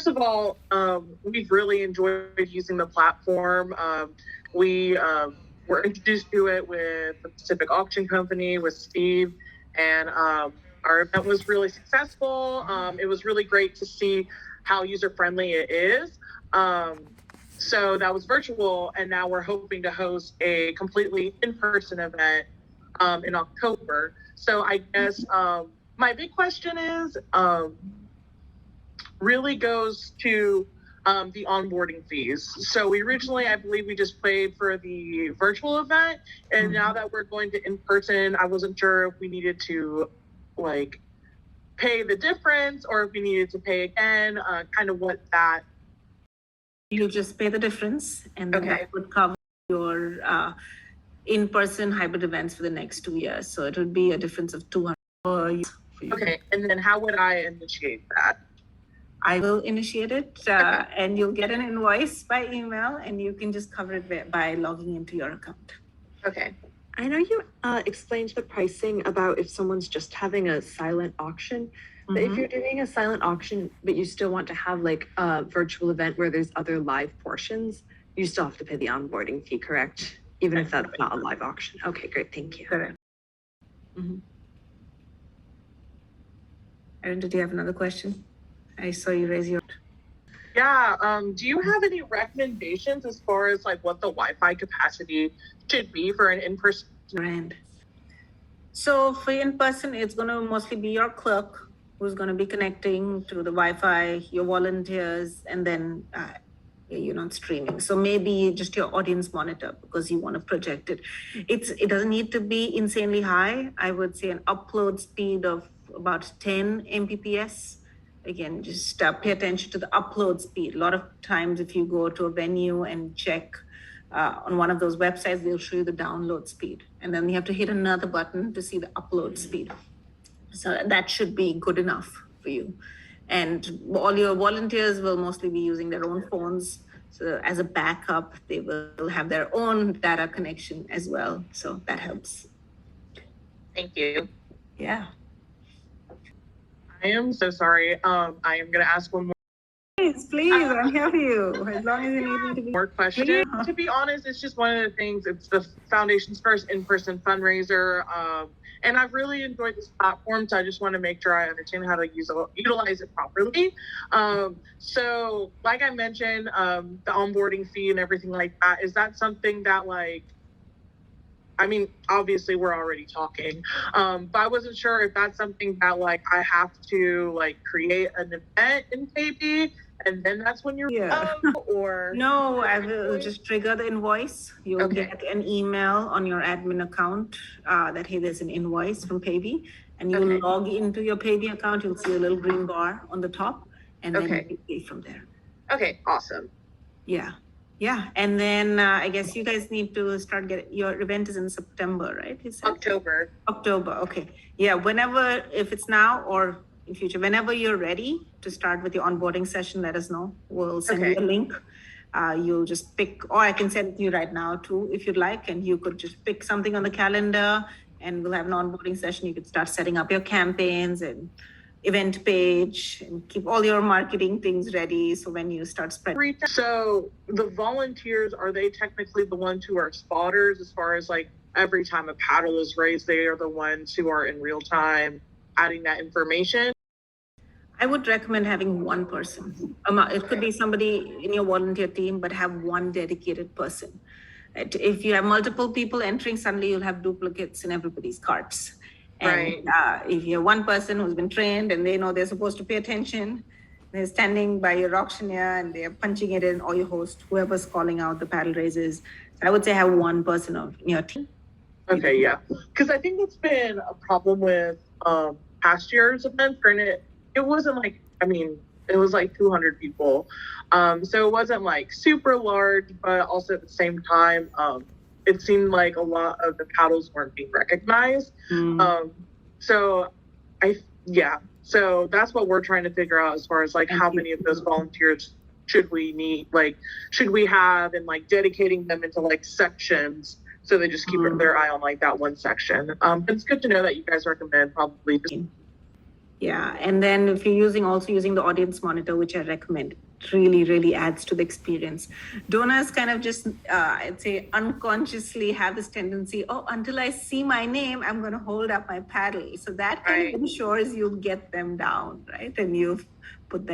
first of all, we've really enjoyed using the platform. We were introduced to it with the Pacific Auction Company, with Steve, and our event was really successful. It was really great to see how user-friendly it is. So that was virtual, and now we're hoping to host a completely in-person event in October. So I guess my big question is really goes to the onboarding fees. So we originally, I believe we just paid for the virtual event, and now that we're going to in-person, I wasn't sure if we needed to like pay the difference or if we needed to pay again, kind of what that. You'll just pay the difference, and then that would cover your in-person hybrid events for the next 2 years. So it would be a difference of $200 for you. Okay, and then how would I initiate that? I will initiate it, and you'll get an invoice by email, and you can just cover it by logging into your account. Okay. I know you explained the pricing about if someone's just having a silent auction, but if you're doing a silent auction, but you still want to have like a virtual event where there's other live portions, you still have to pay the onboarding fee, correct? Even if that's not a live auction. Okay, great. Thank you. Correct. Erin, did you have another question? I saw you raise your hand. Yeah, do you have any recommendations as far as like what the Wi-Fi capacity should be for an in-person brand? So for in-person, it's going to mostly be your clerk who's going to be connecting to the Wi-Fi, your volunteers, and then you're not streaming. So maybe just your audience monitor because you want to project it. It doesn't need to be insanely high. I would say an upload speed of about 10 Mbps. Again, just pay attention to the upload speed. A lot of times if you go to a venue and check on one of those websites, they'll show you the download speed. And then you have to hit another button to see the upload speed. So that should be good enough for you. And all your volunteers will mostly be using their own phones. So as a backup, they will have their own data connection as well. So that helps. Thank you. Yeah. I am so sorry. I am going to ask one more. Please, I'm here for you. As long as you need me to be. More question. To be honest, it's just one of the things. It's the foundation's first in-person fundraiser, and I've really enjoyed this platform. So I just want to make sure I understand how to utilize it properly. So, like I mentioned, the onboarding fee and everything like that. Is that something that like? I mean, obviously we're already talking, but I wasn't sure if that's something that like I have to like create an event in PayBee and then that's when you're or no, I will just trigger the invoice. You'll get an email on your admin account that hey, there's an invoice from PayBee, and you log into your PayBee account. You'll see a little green bar on the top, and then you pay from there. Okay, awesome. Yeah, and then I guess you guys need to start getting, your event is in September, right? October. Okay. Yeah, whenever, if it's now or in future, whenever you're ready to start with your onboarding session, let us know. We'll send you a link. You'll just pick, or I can send it to you right now too, if you'd like, and you could just pick something on the calendar and we'll have an onboarding session. You could start setting up your campaigns and event page and keep all your marketing things ready. So when you start spreading. So the volunteers, are they technically the ones who are spotters as far as like every time a paddle is raised, they are the ones who are in real time adding that information? I would recommend having one person. It could be somebody in your volunteer team, but have one dedicated person. If you have multiple people entering, suddenly you'll have duplicates in everybody's carts. And if you're one person who's been trained and they know they're supposed to pay attention, they're standing by your auctioneer and they're punching it in, or your host, whoever's calling out the paddle raises. So I would say have one person on your team. Okay, yeah. Because I think it's been a problem with past year's events. Granted, it wasn't like, I mean, it was like 200 people. So it wasn't like super large, but also at the same time, it seemed like a lot of the paddles weren't being recognized. So that's what we're trying to figure out as far as like how many of those volunteers should we need, like should we have, and like dedicating them into like sections so they just keep their eye on like that one section. It's good to know that you guys recommend probably just Yeah, and then if you're also using the audience monitor, which I recommend, it really adds to the experience. Donors kind of just, I'd say, unconsciously have this tendency, oh, until I see my name, I'm going to hold up my paddle. So that kind of ensures you get them down, right? And you've put them